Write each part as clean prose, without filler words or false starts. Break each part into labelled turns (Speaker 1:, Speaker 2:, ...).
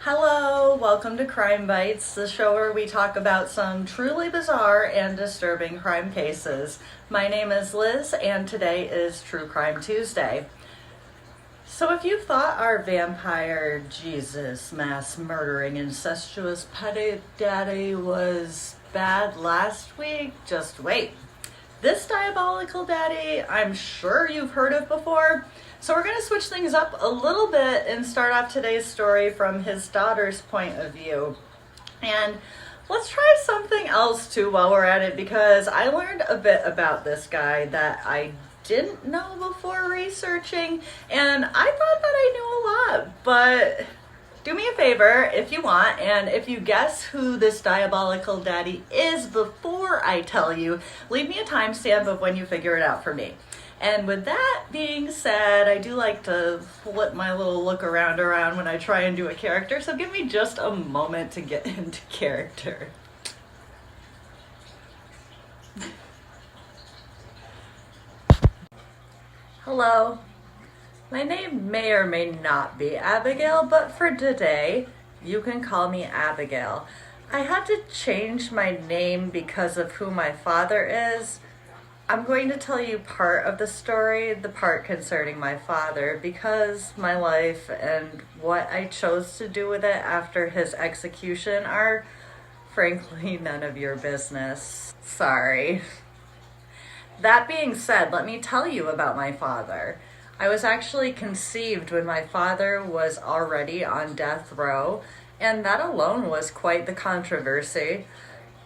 Speaker 1: Hello, welcome to Crime Bytes, the show where we talk about some truly bizarre and disturbing crime cases. My name is Liz, and today is True Crime Tuesday. So if you thought our vampire, Jesus, mass murdering, incestuous pedo-daddy was bad last week, just wait. This diabolical daddy, I'm sure you've heard of before. So we're going to switch things up a little bit and start off today's story from his daughter's point of view. And let's try something else too while we're at it, because I learned a bit about this guy that I didn't know before researching, and I thought that I knew a lot. But do me a favor if you want, and if you guess who this diabolical daddy is before I tell you, leave me a timestamp of when you figure it out for me. And with that being said, I do like to flip my little look around when I try and do a character, so give me just a moment to get into character. Hello. My name may or may not be Abigail, but for today, you can call me Abigail. I had to change my name because of who my father is. I'm going to tell you part of the story, the part concerning my father, because my life and what I chose to do with it after his execution are, frankly, none of your business. Sorry. That being said, let me tell you about my father. I was actually conceived when my father was already on death row, and that alone was quite the controversy.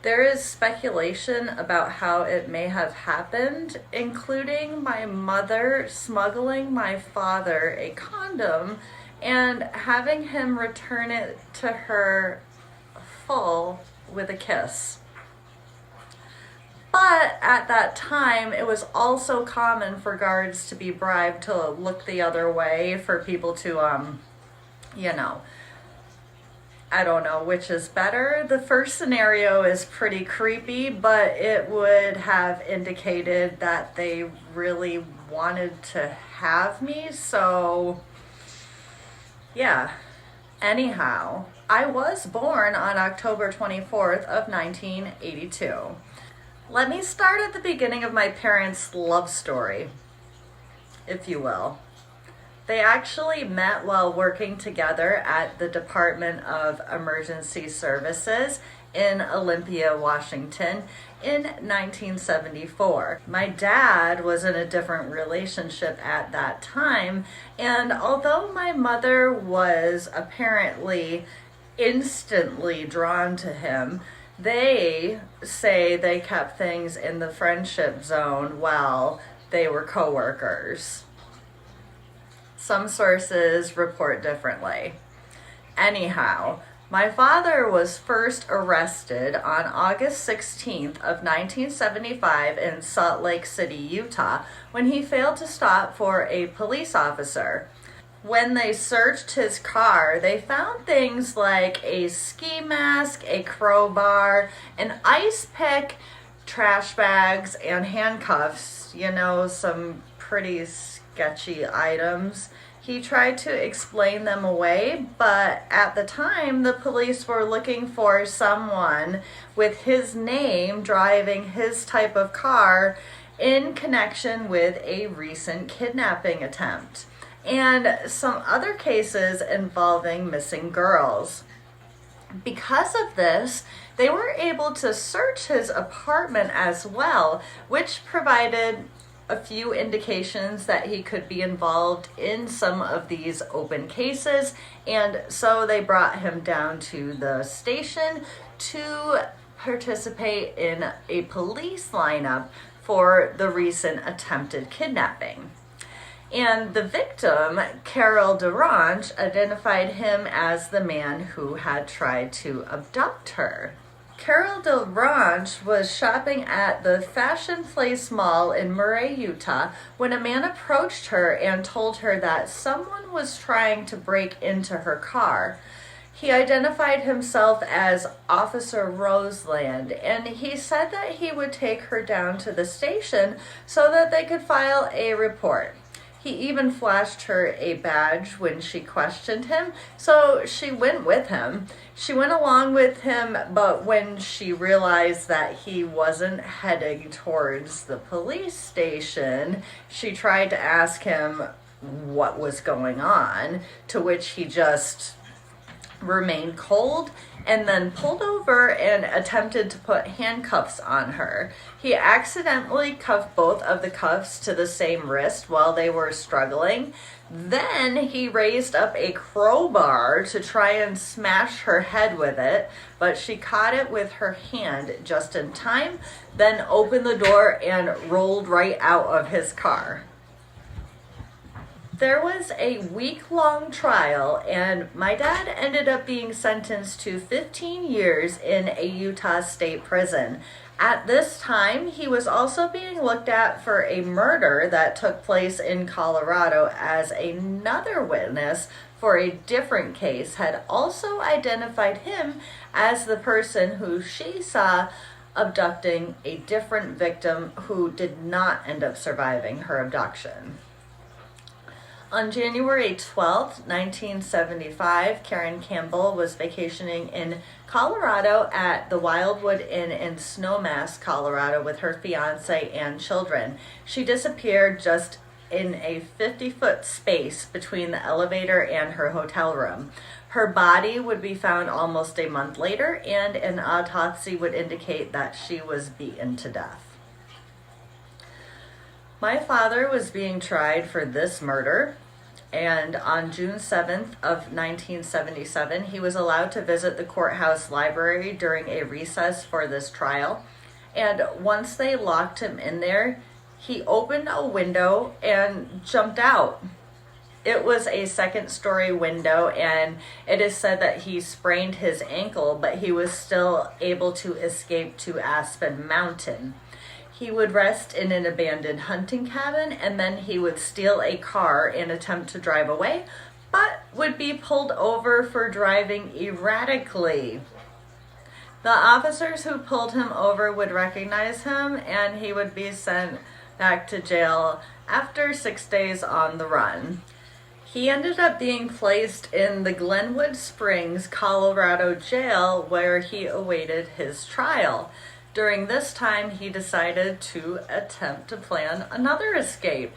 Speaker 1: There is speculation about how it may have happened, including my mother smuggling my father a condom and having him return it to her full with a kiss. But at that time, it was also common for guards to be bribed to look the other way for people to, I don't know which is better. The first scenario is pretty creepy, but it would have indicated that they really wanted to have me, so yeah. Anyhow, I was born on October 24th of 1982. Let me start at the beginning of my parents' love story, if you will. They actually met while working together at the Department of Emergency Services in Olympia, Washington in 1974. My dad was in a different relationship at that time, and although my mother was apparently instantly drawn to him, they say they kept things in the friendship zone while they were co-workers. Some sources report differently. Anyhow, my father was first arrested on August 16th of 1975 in Salt Lake City, Utah, when he failed to stop for a police officer. When they searched his car, they found things like a ski mask, a crowbar, an ice pick, trash bags, and handcuffs. Some pretty sketchy items. He tried to explain them away, but at the time, the police were looking for someone with his name driving his type of car in connection with a recent kidnapping attempt and some other cases involving missing girls. Because of this, they were able to search his apartment as well, which provided a few indications that he could be involved in some of these open cases, and so they brought him down to the station to participate in a police lineup for the recent attempted kidnapping. And the victim, DaRonch, identified him as the man who had tried to abduct her. DaRonch was shopping at the Fashion Place Mall in Murray, Utah, when a man approached her and told her that someone was trying to break into her car. He identified himself as Officer Roseland, and he said that he would take her down to the station so that they could file a report. He even flashed her a badge when she questioned him, so she went with him. She went along with him, but when she realized that he wasn't heading towards the police station, she tried to ask him what was going on, to which he just remained cold and then pulled over and attempted to put handcuffs on her. He accidentally cuffed both of the cuffs to the same wrist while they were struggling. Then he raised up a crowbar to try and smash her head with it, but she caught it with her hand just in time, then opened the door and rolled right out of his car. There was a week-long trial, and my dad ended up being sentenced to 15 years in a Utah state prison. At this time, he was also being looked at for a murder that took place in Colorado, as another witness for a different case had also identified him as the person who she saw abducting a different victim who did not end up surviving her abduction. On January 12, 1975, Caryn Campbell was vacationing in Colorado at the Wildwood Inn in Snowmass, Colorado with her fiance and children. She disappeared just in a 50-foot space between the elevator and her hotel room. Her body would be found almost a month later, and an autopsy would indicate that she was beaten to death. My father was being tried for this murder, and on June 7th of 1977, he was allowed to visit the courthouse library during a recess for this trial. And once they locked him in there, he opened a window and jumped out. It was a second-story window, and it is said that he sprained his ankle, but he was still able to escape to Aspen Mountain. He would rest in an abandoned hunting cabin, and then he would steal a car and attempt to drive away, but would be pulled over for driving erratically. The officers who pulled him over would recognize him, and he would be sent back to jail after 6 days on the run. He ended up being placed in the Glenwood Springs, Colorado jail, where he awaited his trial. During this time, he decided to attempt to plan another escape.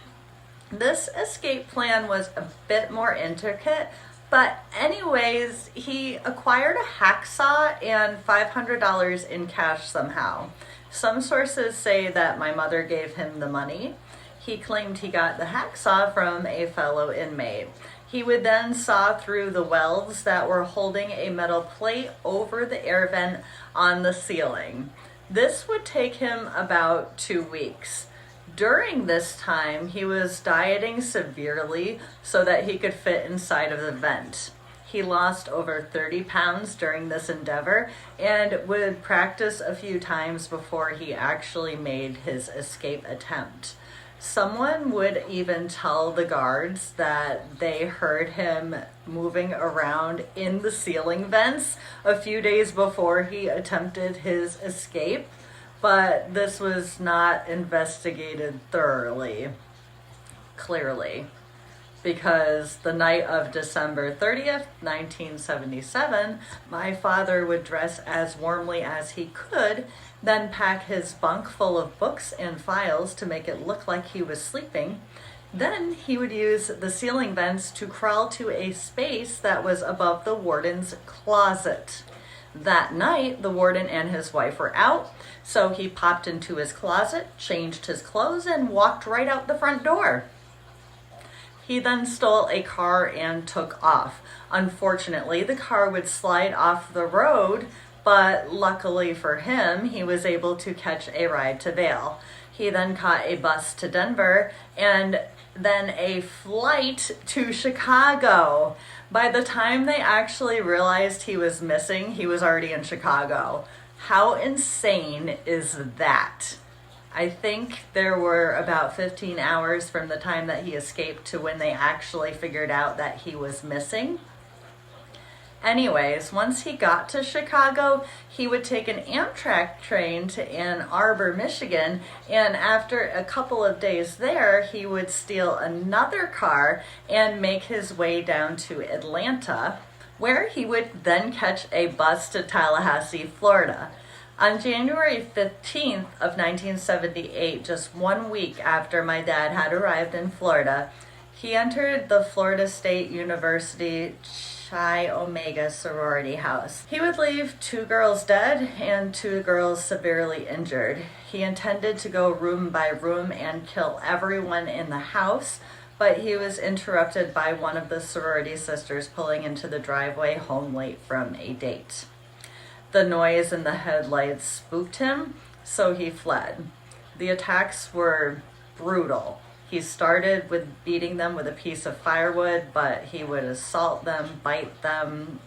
Speaker 1: This escape plan was a bit more intricate, but anyways, he acquired a hacksaw and $500 in cash somehow. Some sources say that my mother gave him the money. He claimed he got the hacksaw from a fellow inmate. He would then saw through the welds that were holding a metal plate over the air vent on the ceiling. This would take him about 2 weeks. During this time, he was dieting severely so that he could fit inside of the vent. He lost over 30 pounds during this endeavor and would practice a few times before he actually made his escape attempt. Someone would even tell the guards that they heard him moving around in the ceiling vents a few days before he attempted his escape, but this was not investigated thoroughly, clearly, because the night of December 30th, 1977, my father would dress as warmly as he could, then pack his bunk full of books and files to make it look like he was sleeping. Then he would use the ceiling vents to crawl to a space that was above the warden's closet. That night, the warden and his wife were out, so he popped into his closet, changed his clothes, and walked right out the front door. He then stole a car and took off. Unfortunately, the car would slide off the road, but luckily for him, he was able to catch a ride to Vail. He then caught a bus to Denver and then a flight to Chicago. By the time they actually realized he was missing, he was already in Chicago. How insane is that? I think there were about 15 hours from the time that he escaped to when they actually figured out that he was missing. Anyways, once he got to Chicago, he would take an Amtrak train to Ann Arbor, Michigan, and after a couple of days there, he would steal another car and make his way down to Atlanta, where he would then catch a bus to Tallahassee, Florida. On January 15th of 1978, just 1 week after my dad had arrived in Florida, he entered the Florida State University Chi Omega sorority house. He would leave 2 girls dead and 2 girls severely injured. He intended to go room by room and kill everyone in the house, but he was interrupted by one of the sorority sisters pulling into the driveway home late from a date. The noise in the headlights spooked him, so he fled. The attacks were brutal. He started with beating them with a piece of firewood, but he would assault them, bite them.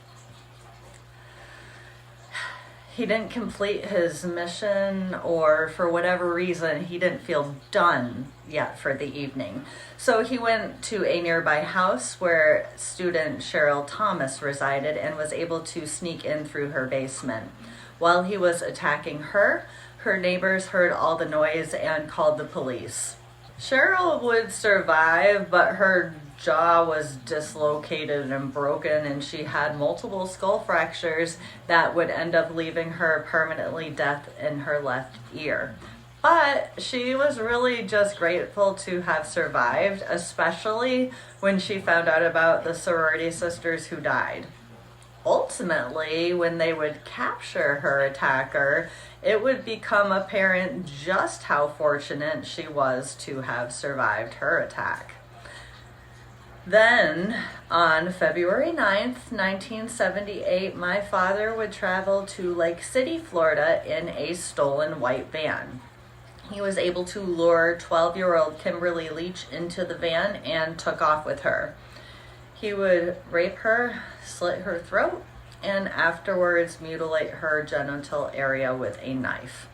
Speaker 1: He didn't complete his mission, or for whatever reason, he didn't feel done yet for the evening. So he went to a nearby house where student Cheryl Thomas resided and was able to sneak in through her basement. While he was attacking her, her neighbors heard all the noise and called the police. Cheryl would survive, but her jaw was dislocated and broken, and she had multiple skull fractures that would end up leaving her permanently deaf in her left ear. But she was really just grateful to have survived, especially when she found out about the sorority sisters who died. Ultimately, when they would capture her attacker, it would become apparent just how fortunate she was to have survived her attack. Then, on February 9th, 1978, my father would travel to Lake City, Florida in a stolen white van. He was able to lure 12-year-old Kimberly Leech into the van and took off with her. He would rape her, slit her throat, and afterwards mutilate her genital area with a knife.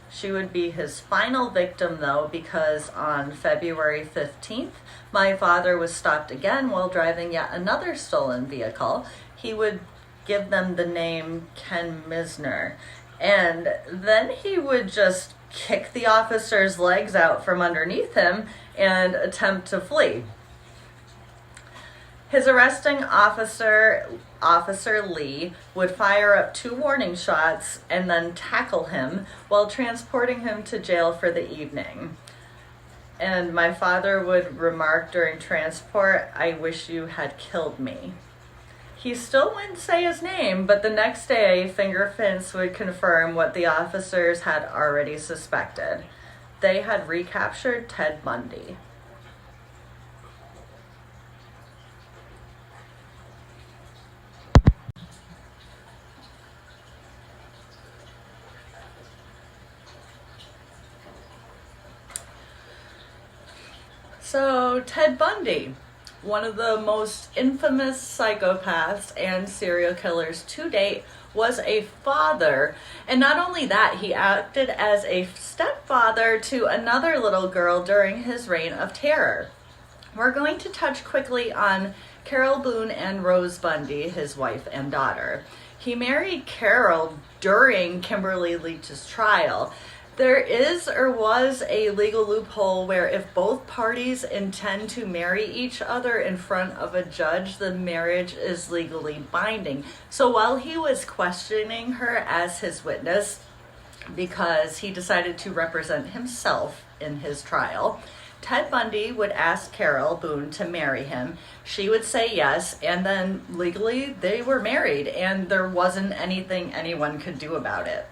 Speaker 1: She would be his final victim, though, because on February 15th, my father was stopped again while driving yet another stolen vehicle. He would give them the name Ken Misner, and then he would just kick the officer's legs out from underneath him and attempt to flee. His arresting officer, Officer Lee, would fire up 2 warning shots and then tackle him while transporting him to jail for the evening. And my father would remark during transport, "I wish you had killed me." He still wouldn't say his name, but the next day, fingerprints would confirm what the officers had already suspected. They had recaptured Ted Bundy. So, Ted Bundy, one of the most infamous psychopaths and serial killers to date, was a father. And not only that, he acted as a stepfather to another little girl during his reign of terror. We're going to touch quickly on Carol Boone and Rose Bundy, his wife and daughter. He married Carol during Kimberly Leech's trial. There is or was a legal loophole where if both parties intend to marry each other in front of a judge, the marriage is legally binding. So while he was questioning her as his witness, because he decided to represent himself in his trial, Ted Bundy would ask Carol Boone to marry him. She would say yes, and then legally they were married, and there wasn't anything anyone could do about it.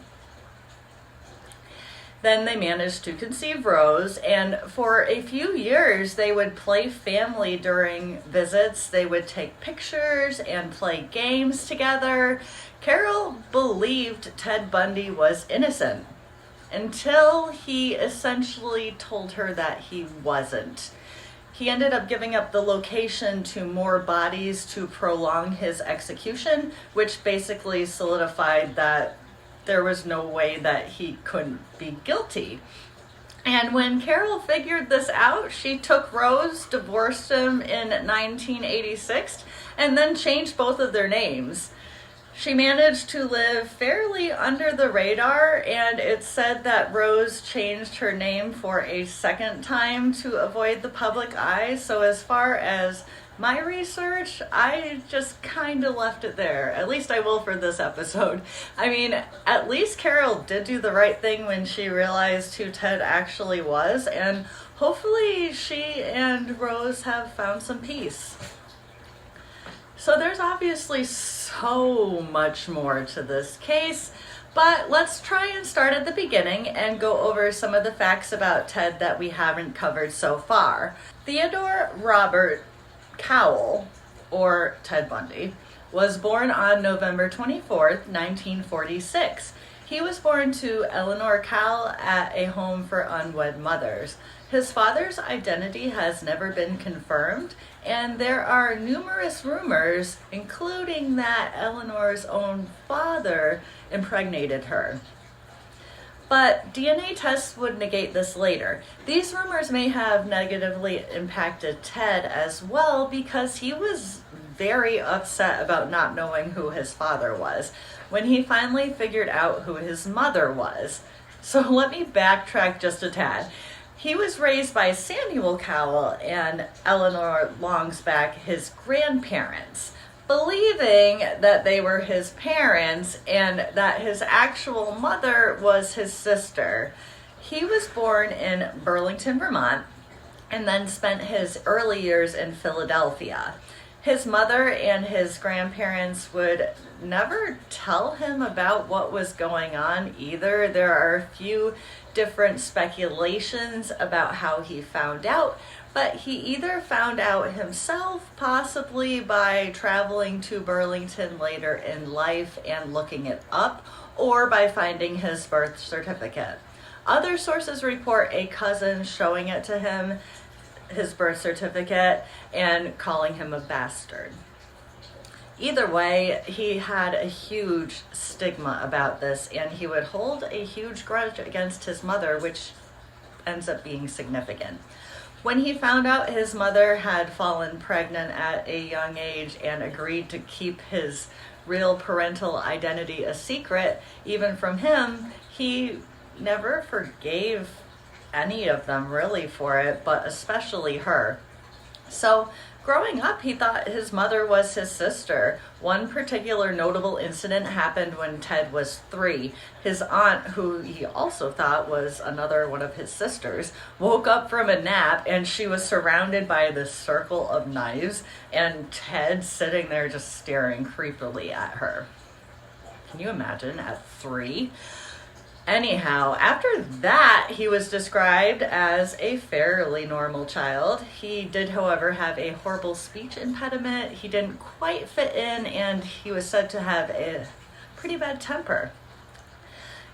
Speaker 1: Then they managed to conceive Rose, and for a few years they would play family during visits. They would take pictures and play games together. Carol believed Ted Bundy was innocent until he essentially told her that he wasn't. He ended up giving up the location to more bodies to prolong his execution, which basically solidified that there was no way that he couldn't be guilty. And when Carol figured this out, she took Rose, divorced him in 1986, and then changed both of their names. She managed to live fairly under the radar, and it's said that Rose changed her name for a second time to avoid the public eye. So as far as my research, I just kind of left it there. At least I will for this episode. I mean, at least Carol did do the right thing when she realized who Ted actually was, and hopefully she and Rose have found some peace. So there's obviously so much more to this case, but let's try and start at the beginning and go over some of the facts about Ted that we haven't covered so far. Theodore Robert Cowell, or Ted Bundy, was born on November 24th, 1946. He was born to Eleanor Cowell at a home for unwed mothers. His father's identity has never been confirmed, and there are numerous rumors, including that Eleanor's own father impregnated her. But DNA tests would negate this later. These rumors may have negatively impacted Ted as well because he was very upset about not knowing who his father was when he finally figured out who his mother was. So let me backtrack just a tad. He was raised by Samuel Cowell and Eleanor Longsback, his grandparents, believing that they were his parents and that his actual mother was his sister. He was born in Burlington, Vermont, and then spent his early years in Philadelphia. His mother and his grandparents would never tell him about what was going on either. There are a few different speculations about how he found out, but he either found out himself, possibly by traveling to Burlington later in life and looking it up, or by finding his birth certificate. Other sources report a cousin showing it to him, his birth certificate, and calling him a bastard. Either way, he had a huge stigma about this, and he would hold a huge grudge against his mother, which ends up being significant. When he found out his mother had fallen pregnant at a young age and agreed to keep his real parental identity a secret, even from him, he never forgave any of them really for it, but especially her. So growing up, he thought his mother was his sister. One particular notable incident happened when Ted was 3. His aunt, who he also thought was another one of his sisters, woke up from a nap and she was surrounded by this circle of knives, and Ted sitting there just staring creepily at her. Can you imagine at 3? Anyhow, after that, he was described as a fairly normal child. He did, however, have a horrible speech impediment. He didn't quite fit in, and he was said to have a pretty bad temper.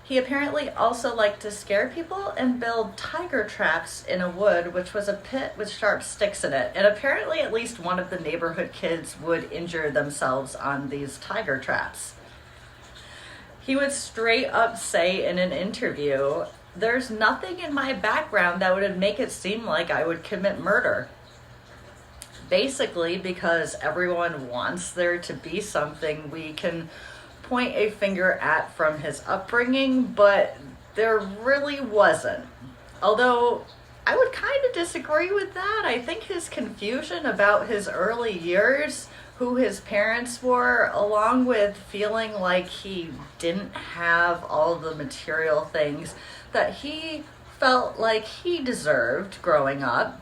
Speaker 1: He apparently also liked to scare people and build tiger traps in a wood, which was a pit with sharp sticks in it. And apparently at least one of the neighborhood kids would injure themselves on these tiger traps. He would straight up say in an interview, "There's nothing in my background that would make it seem like I would commit murder." Basically, because everyone wants there to be something we can point a finger at from his upbringing, but there really wasn't. Although I would kind of disagree with that. I think his confusion about his early years, who his parents were, along with feeling like he didn't have all the material things that he felt like he deserved growing up,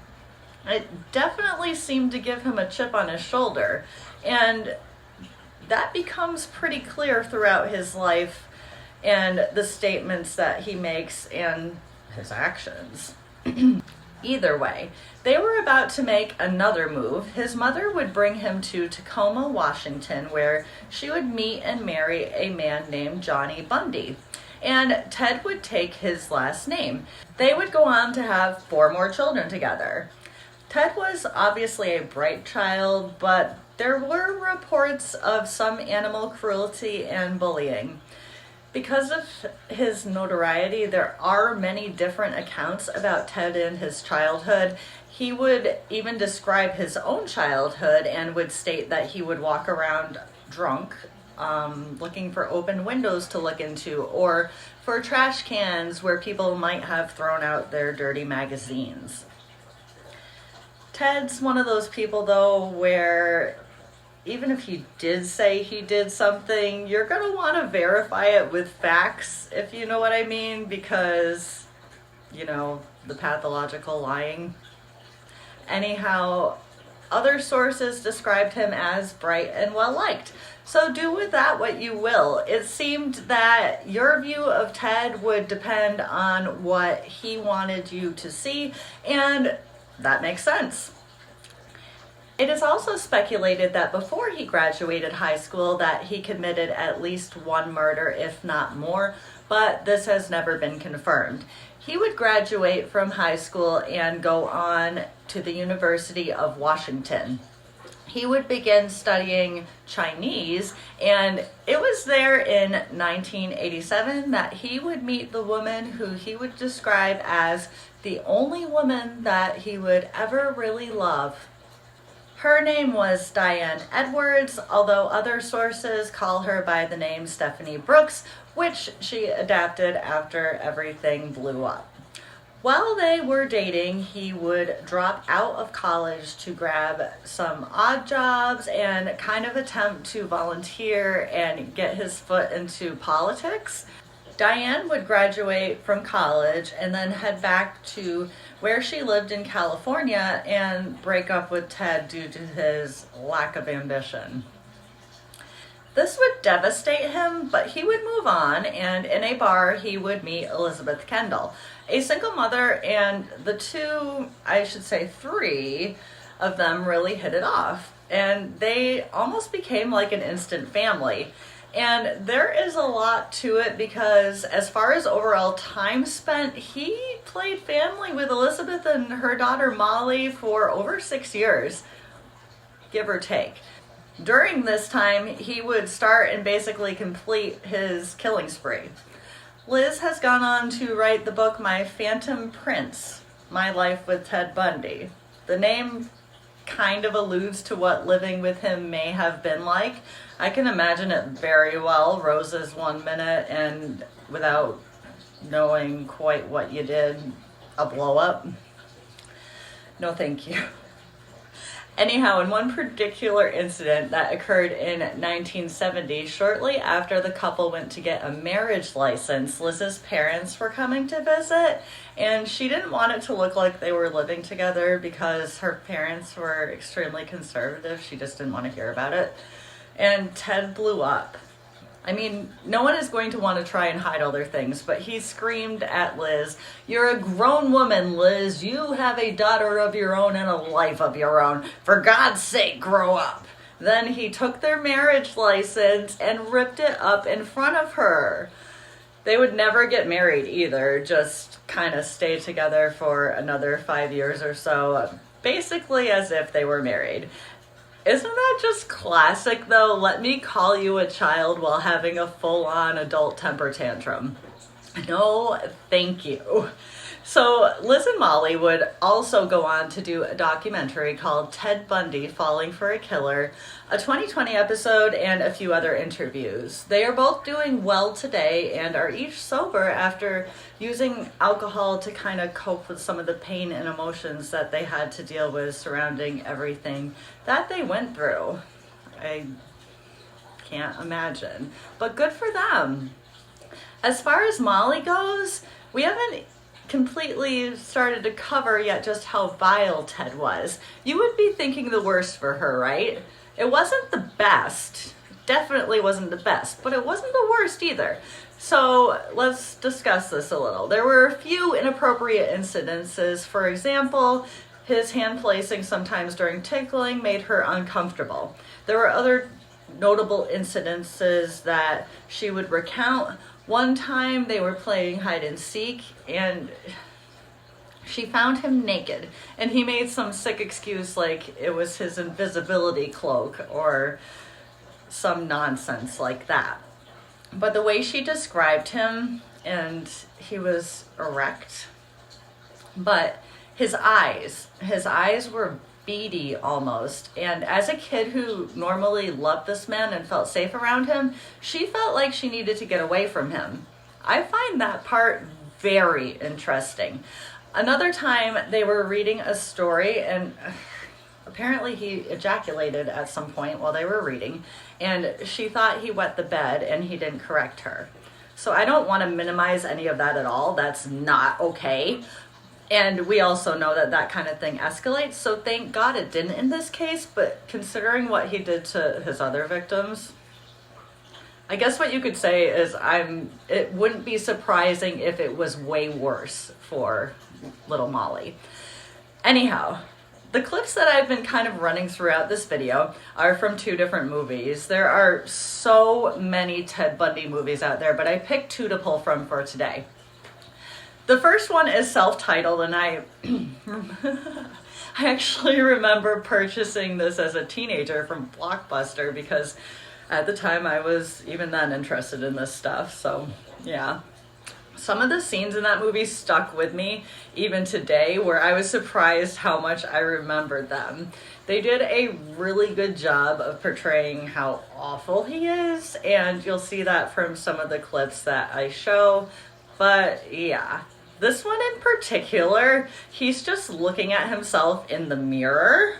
Speaker 1: it definitely seemed to give him a chip on his shoulder. And that becomes pretty clear throughout his life and the statements that he makes and his actions. Either way, they were about to make another move. His mother would bring him to Tacoma, Washington, where she would meet and marry a man named Johnny Bundy. And Ted would take his last name. They would go on to have 4 more children together. Ted was obviously a bright child, but there were reports of some animal cruelty and bullying. Because of his notoriety, there are many different accounts about Ted in his childhood. He would even describe his own childhood and would state that he would walk around drunk, looking for open windows to look into, or for trash cans where people might have thrown out their dirty magazines. Ted's one of those people, though, where even if he did say he did something, you're going to want to verify it with facts, if you know what I mean, because, you know, the pathological lying. Anyhow, other sources described him as bright and well-liked. So do with that what you will. It seemed that your view of Ted would depend on what he wanted you to see, and that makes sense. It is also speculated that before he graduated high school that he committed at least one murder, if not more, but this has never been confirmed. He would graduate from high school and go on to the University of Washington. He would begin studying Chinese, and it was there in 1987 that he would meet the woman who he would describe as the only woman that he would ever really love. Her name was Diane Edwards, although other sources call her by the name Stephanie Brooks, which she adapted after everything blew up. While they were dating, he would drop out of college to grab some odd jobs and kind of attempt to volunteer and get his foot into politics. Diane would graduate from college and then head back to where she lived in California and break up with Ted due to his lack of ambition. This would devastate him, but he would move on, and in a bar he would meet Elizabeth Kendell, a single mother, and the two, I should say three, of them really hit it off, and they almost became like an instant family. And there is a lot to it because as far as overall time spent, he played family with Elizabeth and her daughter Molly for over 6 years, give or take. During this time, he would start and basically complete his killing spree. Liz has gone on to write the book My Phantom Prince, My Life with Ted Bundy. The name kind of alludes to what living with him may have been like. I can imagine it very well. Roses 1 minute, and without knowing quite what you did, a blow up. No thank you. Anyhow, in one particular incident that occurred in 1970, shortly after the couple went to get a marriage license, Liz's parents were coming to visit, and she didn't want it to look like they were living together because her parents were extremely conservative. She just didn't want to hear about it. And Ted blew up. I mean, no one is going to want to try and hide all their things, but he screamed at Liz, "You're a grown woman, Liz. You have a daughter of your own and a life of your own. For God's sake, grow up." Then he took their marriage license and ripped it up in front of her. They would never get married either, just kind of stay together for another 5 years or so, basically as if they were married. Isn't that just classic, though? Let me call you a child while having a full-on adult temper tantrum. No, thank you. So Liz and Molly would also go on to do a documentary called Ted Bundy Falling for a Killer, a 2020 episode, and a few other interviews. They are both doing well today and are each sober after using alcohol to kind of cope with some of the pain and emotions that they had to deal with surrounding everything that they went through. I can't imagine, but good for them. As far as Molly goes, we haven't completely started to cover yet just how vile Ted was. You would be thinking the worst for her, right? It wasn't the best. Definitely wasn't the best, but it wasn't the worst either. So let's discuss this a little. There were a few inappropriate incidences. For example, his hand placing sometimes during tickling made her uncomfortable. There were other notable incidences that she would recount. One time they were playing hide and seek and she found him naked, and he made some sick excuse like it was his invisibility cloak or some nonsense like that. But the way she described him, and he was erect, but his eyes were beady almost. And as a kid who normally loved this man and felt safe around him, she felt like she needed to get away from him. I find that part very interesting. Another time they were reading a story, and apparently he ejaculated at some point while they were reading, and she thought he wet the bed and he didn't correct her. So I don't want to minimize any of that at all. That's not okay. And we also know that that kind of thing escalates, so thank God it didn't in this case. But considering what he did to his other victims, I guess what you could say is it wouldn't be surprising if it was way worse for little Molly. Anyhow, the clips that I've been kind of running throughout this video are from 2 different movies. There are so many Ted Bundy movies out there, but I picked 2 to pull from for today. The first one is self-titled, and I actually remember purchasing this as a teenager from Blockbuster because at the time I was even then interested in this stuff. So yeah, some of the scenes in that movie stuck with me even today, where I was surprised how much I remembered them. They did a really good job of portraying how awful he is, and you'll see that from some of the clips that I show. But yeah, this one in particular, he's just looking at himself in the mirror.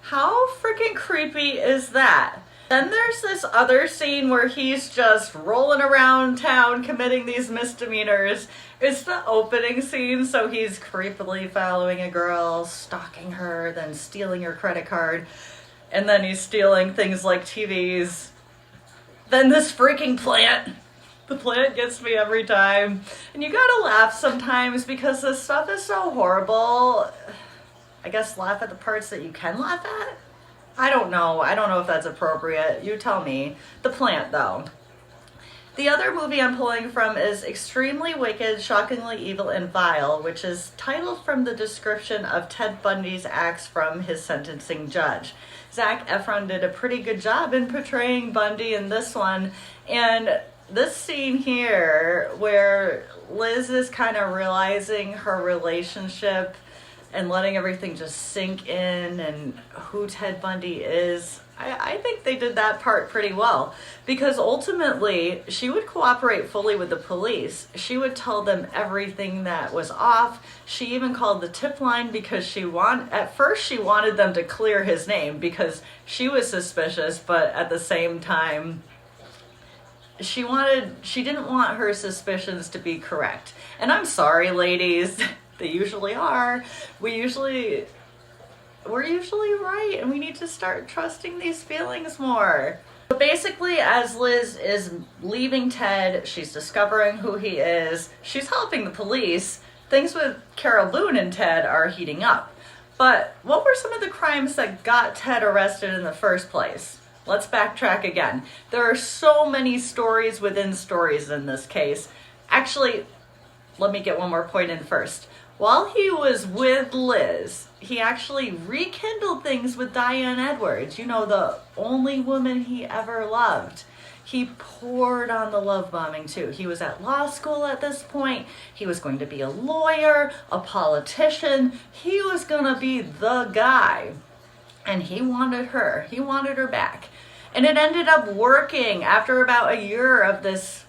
Speaker 1: How freaking creepy is that? Then there's this other scene where he's just rolling around town committing these misdemeanors. It's the opening scene, so he's creepily following a girl, stalking her, then stealing her credit card, and then he's stealing things like TVs. Then this freaking plant. The plant gets me every time. And you gotta laugh sometimes because this stuff is so horrible. I guess laugh at the parts that you can laugh at? I don't know if that's appropriate. You tell me. The plant, though. The other movie I'm pulling from is Extremely Wicked, Shockingly Evil, and Vile, which is titled from the description of Ted Bundy's acts from his sentencing judge. Zac Efron did a pretty good job in portraying Bundy in this one, and this scene here where Liz is kind of realizing her relationship and letting everything just sink in and who Ted Bundy is, I think they did that part pretty well, because ultimately she would cooperate fully with the police. She would tell them everything that was off. She even called the tip line because at first she wanted them to clear his name because she was suspicious, but at the same time she didn't want her suspicions to be correct. And I'm sorry, ladies. They usually are. We're usually right, and we need to start trusting these feelings more. But basically, as Liz is leaving Ted, she's discovering who he is. She's helping the police. Things with Carol Boone and Ted are heating up. But what were some of the crimes that got Ted arrested in the first place? Let's backtrack again. There are so many stories within stories in this case. Actually, let me get one more point in first. While he was with Liz, he actually rekindled things with Diane Edwards, the only woman he ever loved. He poured on the love bombing too. He was at law school at this point. He was going to be a lawyer, a politician. He was going to be the guy. And he wanted her. He wanted her back. And it ended up working. After about a year of this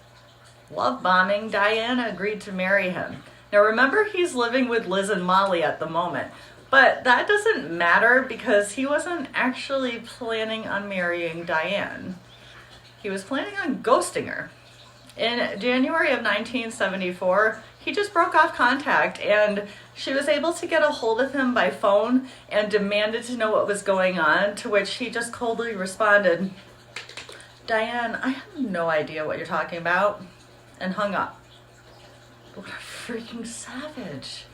Speaker 1: love bombing, Diane agreed to marry him. Now remember, he's living with Liz and Molly at the moment, but that doesn't matter because he wasn't actually planning on marrying Diane. He was planning on ghosting her. In January of 1974, he just broke off contact, and she was able to get a hold of him by phone and demanded to know what was going on, to which he just coldly responded, "Diane, I have no idea what you're talking about," and hung up. What a freaking savage.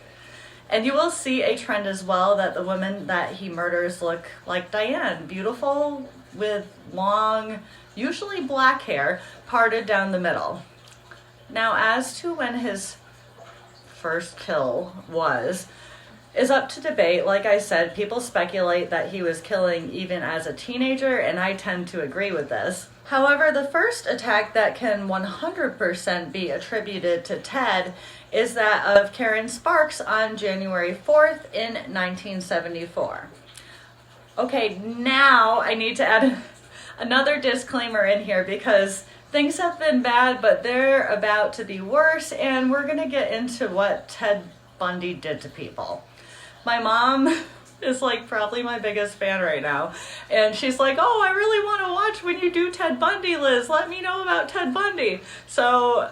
Speaker 1: And you will see a trend as well that the women that he murders look like Diane, beautiful with long, usually black hair, parted down the middle. Now, as to when his first kill is up to debate. Like I said, people speculate that he was killing even as a teenager, and I tend to agree with this. However, the first attack that can 100% be attributed to Ted is that of Caryn Sparks on January 4th in 1974. Okay, now I need to add another disclaimer in here because things have been bad, but they're about to be worse, and we're going to get into what Ted Bundy did to people. My mom is like probably my biggest fan right now, and she's like, oh, I really want to watch when you do Ted Bundy, Liz. Let me know about Ted Bundy. So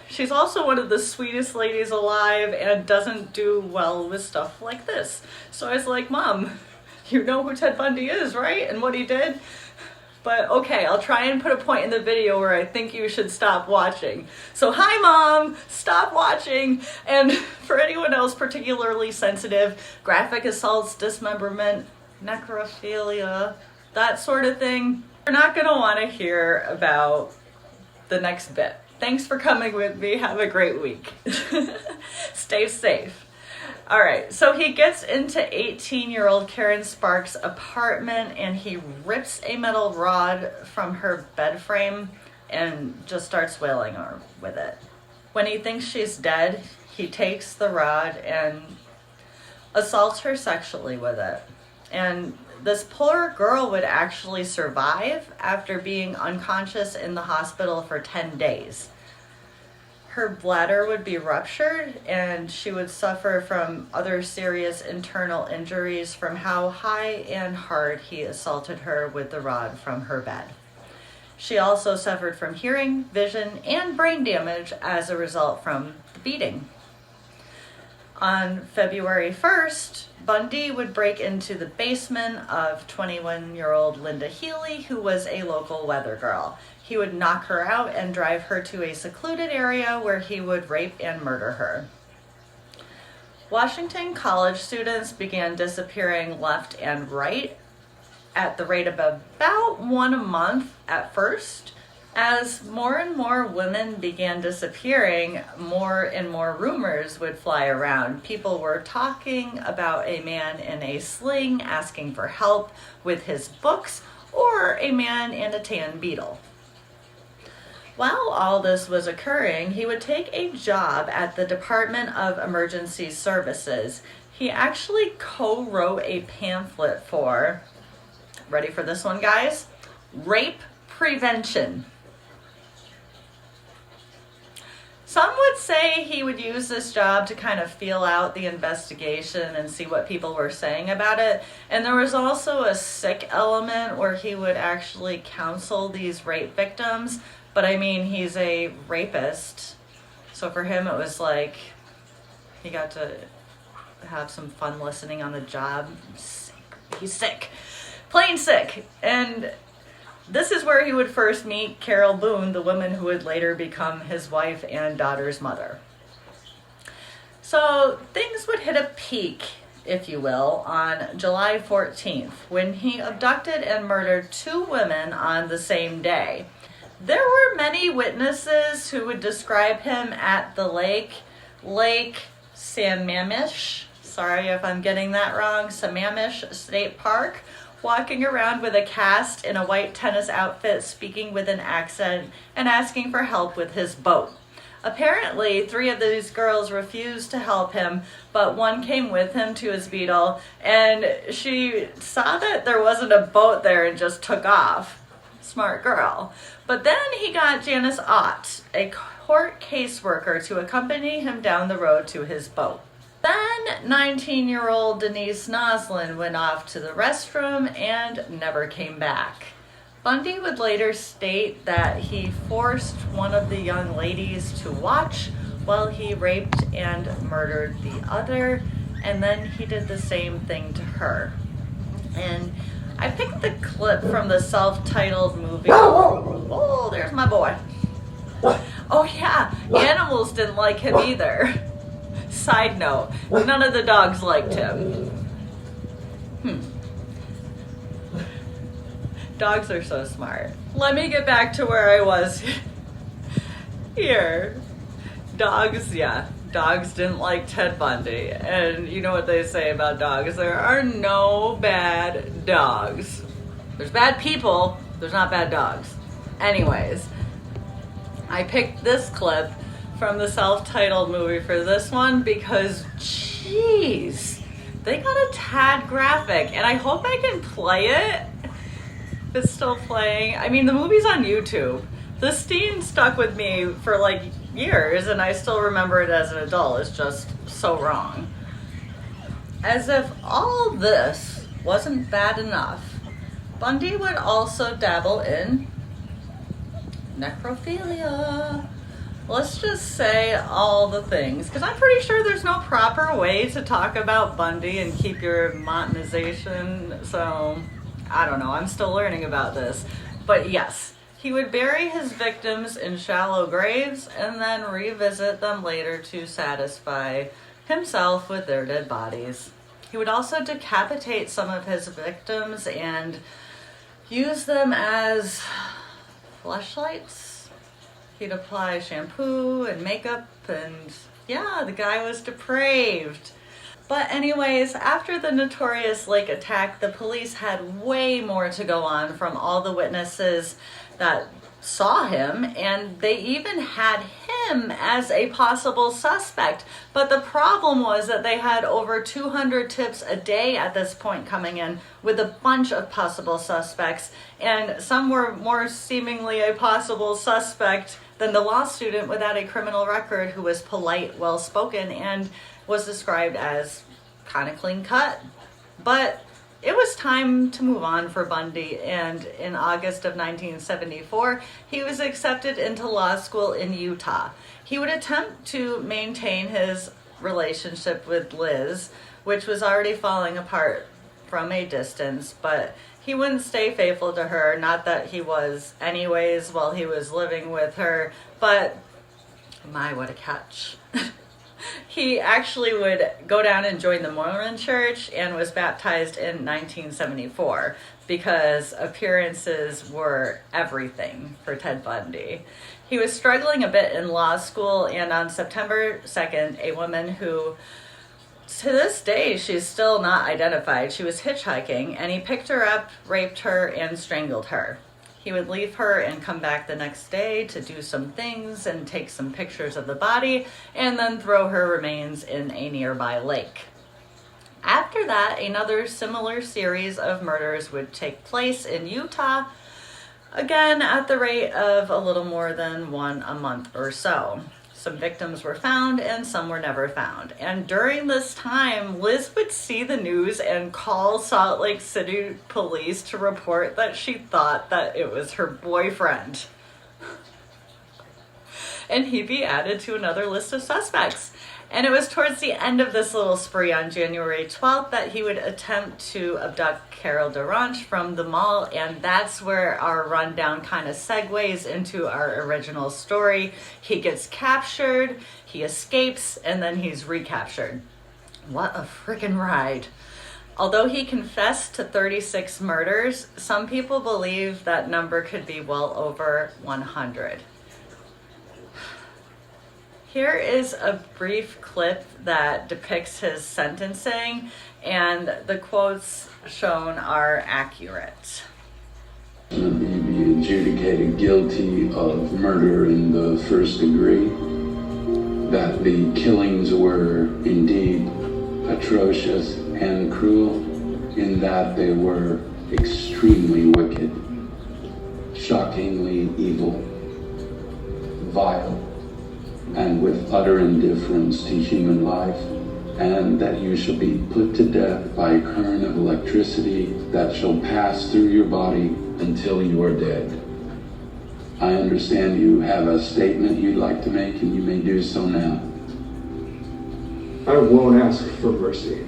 Speaker 1: she's also one of the sweetest ladies alive and doesn't do well with stuff like this. So I was like, Mom, you know who Ted Bundy is, right? And what he did? But okay, I'll try and put a point in the video where I think you should stop watching. So hi Mom, stop watching. And for anyone else particularly sensitive, graphic assaults, dismemberment, necrophilia, that sort of thing, you're not gonna wanna hear about the next bit. Thanks for coming with me, have a great week. Stay safe. All right, so he gets into 18-year-old Caryn Sparks' apartment and he rips a metal rod from her bed frame and just starts wailing her with it. When he thinks she's dead, he takes the rod and assaults her sexually with it. And this poor girl would actually survive after being unconscious in the hospital for 10 days. Her bladder would be ruptured and she would suffer from other serious internal injuries from how high and hard he assaulted her with the rod from her bed. She also suffered from hearing, vision, and brain damage as a result from the beating. On February 1st, Bundy would break into the basement of 21-year-old Linda Healy, who was a local weather girl. He would knock her out and drive her to a secluded area where he would rape and murder her. Washington college students began disappearing left and right at the rate of about one a month at first. As more and more women began disappearing, more and more rumors would fly around. People were talking about a man in a sling asking for help with his books, or a man in a tan beetle. While all this was occurring, he would take a job at the Department of Emergency Services. He actually co-wrote a pamphlet for, ready for this one, guys? Rape prevention. Some would say he would use this job to kind of feel out the investigation and see what people were saying about it. And there was also a sick element where he would actually counsel these rape victims. But I mean, he's a rapist. So for him, it was like he got to have some fun listening on the job. He's sick. Plain sick. And this is where he would first meet Carol Boone, the woman who would later become his wife and daughter's mother. So things would hit a peak, if you will, on July 14th, when he abducted and murdered 2 women on the same day. There were many witnesses who would describe him at the Lake Sammamish, sorry if I'm getting that wrong, Sammamish State Park, walking around with a cast in a white tennis outfit, speaking with an accent, and asking for help with his boat. Apparently, 3 of these girls refused to help him, but one came with him to his beetle, and she saw that there wasn't a boat there and just took off. Smart girl. But then he got Janice Ott, a court caseworker, to accompany him down the road to his boat. Then 19-year-old Denise Noslin went off to the restroom and never came back. Bundy would later state that he forced one of the young ladies to watch while he raped and murdered the other, and then he did the same thing to her. And I picked the clip from the self-titled movie. Oh, there's my boy. Oh yeah, animals didn't like him either. side note, none of the dogs liked him. Dogs are so smart. Let me get back to where I was here. Dogs, yeah. Dogs didn't like Ted Bundy. And you know what they say about dogs. There are no bad dogs. There's bad people. There's not bad dogs. Anyways, I picked this clip from the self-titled movie for this one because, jeez, they got a tad graphic. And I hope I can play it. If it's still playing. I mean, the movie's on YouTube. The scene stuck with me for like years, and I still remember it as an adult. It's just so wrong. As if all this wasn't bad enough, Bundy would also dabble in necrophilia. Let's just say all the things, because I'm pretty sure there's no proper way to talk about Bundy and keep your monetization, so I don't know, I'm still learning about this. But yes, he would bury his victims in shallow graves and then revisit them later to satisfy himself with their dead bodies. He would also decapitate some of his victims and use them as fleshlights. He'd apply shampoo and makeup, and yeah, the guy was depraved. But anyways, after the notorious Lake attack, the police had way more to go on from all the witnesses that saw him, and they even had him as a possible suspect. But the problem was that they had over 200 tips a day at this point coming in with a bunch of possible suspects, and some were more seemingly a possible suspect than the law student without a criminal record who was polite, well-spoken, and was described as kind of clean cut. But it was time to move on for Bundy, and in August of 1974, he was accepted into law school in Utah. He would attempt to maintain his relationship with Liz, which was already falling apart from a distance, but he wouldn't stay faithful to her. Not that he was anyways while he was living with her, but my, what a catch. He actually would go down and join the Mormon church and was baptized in 1974 because appearances were everything for Ted Bundy. He was struggling a bit in law school, and on September 2nd, a woman who, to this day, she's still not identified. She was hitchhiking, and he picked her up, raped her, and strangled her. He would leave her and come back the next day to do some things and take some pictures of the body, and then throw her remains in a nearby lake. After that, another similar series of murders would take place in Utah, again at the rate of a little more than one a month or so. Some victims were found and some were never found. And during this time, Liz would see the news and call Salt Lake City police to report that she thought that it was her boyfriend. And he'd be added to another list of suspects. And it was towards the end of this little spree on January 12th that he would attempt to abduct DaRonch from the mall, and that's where our rundown kind of segues into our original story. He gets captured, he escapes, and then he's recaptured. What a freaking ride. Although he confessed to 36 murders, some people believe that number could be well over 100. Here is a brief clip that depicts his sentencing, and the quotes shown are accurate.
Speaker 2: He be adjudicated guilty of murder in the first degree, that the killings were indeed atrocious and cruel, in that they were extremely wicked, shockingly evil, vile, and with utter indifference to human life, and that you shall be put to death by a current of electricity that shall pass through your body until you are dead. I understand you have a statement you'd like to make, and you may do so now.
Speaker 3: I won't ask for mercy.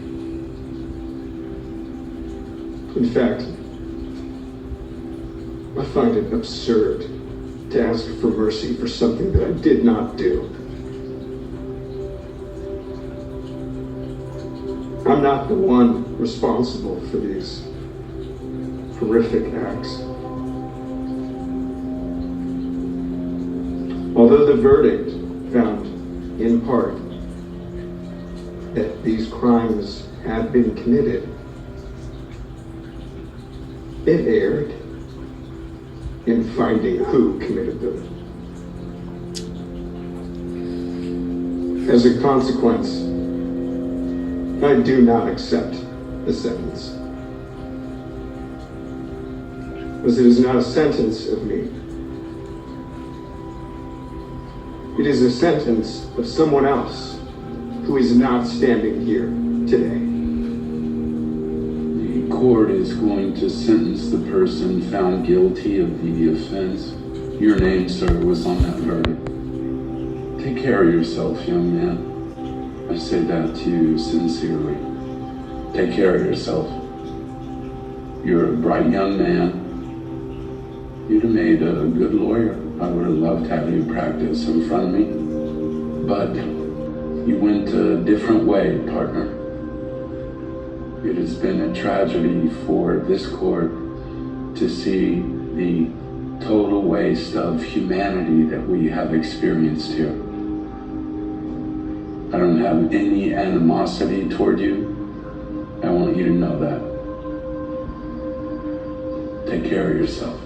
Speaker 3: In fact, I find it absurd to ask for mercy for something that I did not do. I'm not the one responsible for these horrific acts. Although the verdict found, in part, that these crimes had been committed, it erred in finding who committed them. As a consequence, I do not accept the sentence. As it is not a sentence of me. It is a sentence of someone else who is not standing here today.
Speaker 2: The court is going to sentence the person found guilty of the offense. Your name, sir, was on that verdict. Take care of yourself, young man. I say that to you sincerely. Take care of yourself. You're a bright young man. You'd have made a good lawyer. I would have loved to have you practice in front of me. But you went a different way, partner. It has been a tragedy for this court to see the total waste of humanity that we have experienced here. I don't have any animosity toward you. I want you to know that. Take care of yourself.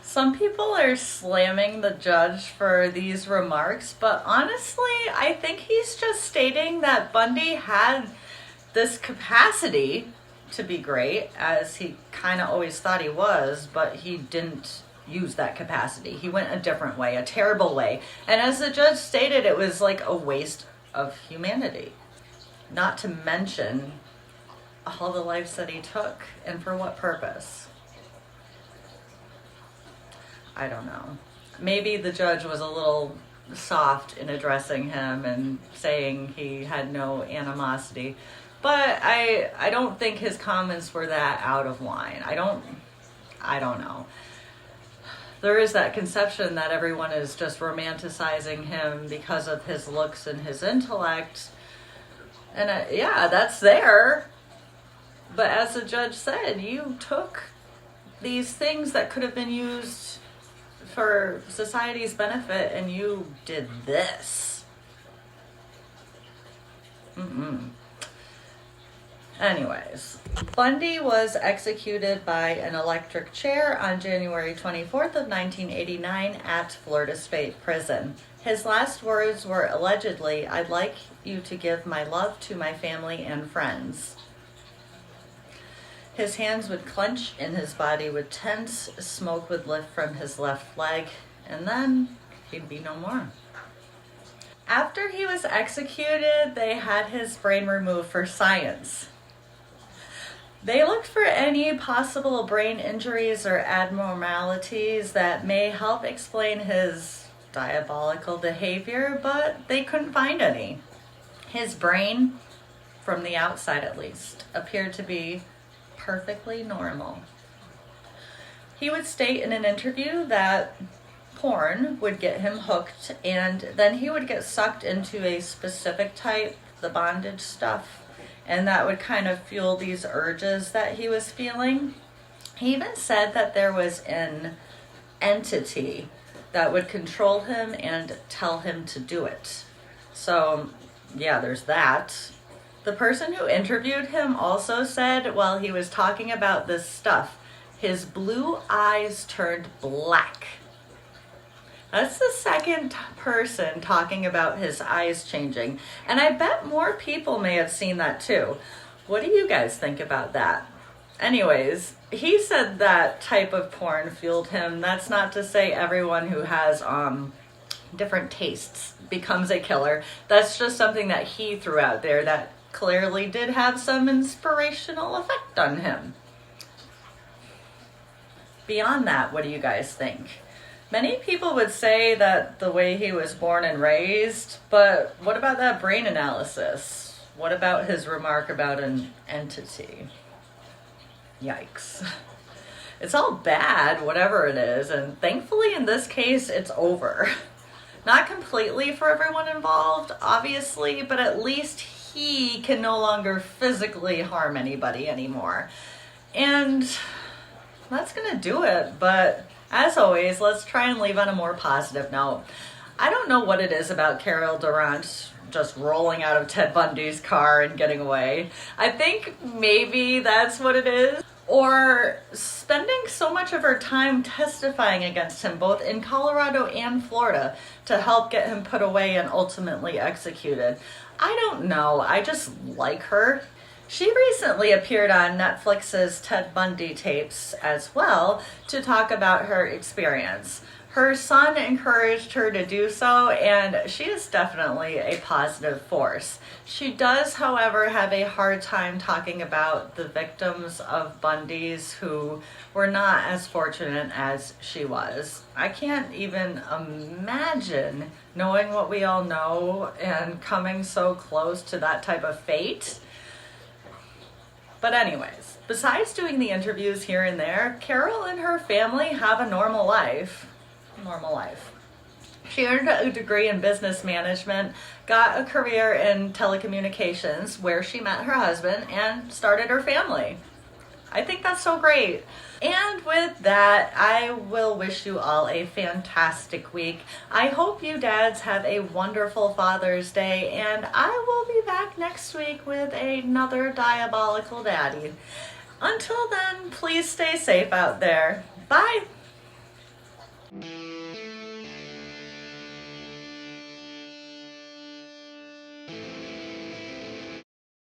Speaker 1: Some people are slamming the judge for these remarks, but honestly, I think he's just stating that Bundy had this capacity to be great, as he kind of always thought he was, but he didn't use that capacity. He went a different way, a terrible way. And as the judge stated, it was like a waste of humanity. Not to mention all the lives that he took, and for what purpose? I don't know. Maybe the judge was a little soft in addressing him and saying he had no animosity. But I don't think his comments were that out of line. I don't know. There is that conception that everyone is just romanticizing him because of his looks and his intellect. And yeah, that's there. But as the judge said, you took these things that could have been used for society's benefit, and you did this. Anyways, Bundy was executed by an electric chair on January 24th of 1989 at Florida State Prison. His last words were allegedly, "I'd like you to give my love to my family and friends." His hands would clench and his body would tense, smoke would lift from his left leg, and then he'd be no more. After he was executed, they had his brain removed for science. They looked for any possible brain injuries or abnormalities that may help explain his diabolical behavior, but they couldn't find any. His brain, from the outside at least, appeared to be perfectly normal. He would state in an interview that porn would get him hooked, and then he would get sucked into a specific type, the bondage stuff, and that would kind of fuel these urges that he was feeling. He even said that there was an entity that would control him and tell him to do it. So yeah, there's that. The person who interviewed him also said while he was talking about this stuff, his blue eyes turned black. That's the second person talking about his eyes changing. And I bet more people may have seen that too. What do you guys think about that? Anyways, he said that type of porn fueled him. That's not to say everyone who has different tastes becomes a killer. That's just something that he threw out there that clearly did have some inspirational effect on him. Beyond that, what do you guys think? Many people would say that the way he was born and raised, but what about that brain analysis? What about his remark about an entity? Yikes. It's all bad, whatever it is, and thankfully in this case, it's over. Not completely for everyone involved, obviously, but at least he can no longer physically harm anybody anymore. And that's gonna do it, but as always, let's try and leave on a more positive note. I don't know what it is about Carol DaRonch just rolling out of Ted Bundy's car and getting away. I think maybe that's what it is. Or spending so much of her time testifying against him, both in Colorado and Florida, to help get him put away and ultimately executed. I don't know. I just like her. She recently appeared on Netflix's Ted Bundy tapes as well to talk about her experience. Her son encouraged her to do so, and she is definitely a positive force. She does, however, have a hard time talking about the victims of Bundy's who were not as fortunate as she was. I can't even imagine knowing what we all know and coming so close to that type of fate. But anyways, besides doing the interviews here and there, Carol and her family have a normal life. She earned a degree in business management, got a career in telecommunications where she met her husband and started her family. I think that's so great. And with that, I will wish you all a fantastic week. I hope you dads have a wonderful Father's Day, and I will be back next week with another diabolical daddy. Until then, please stay safe out there. Bye.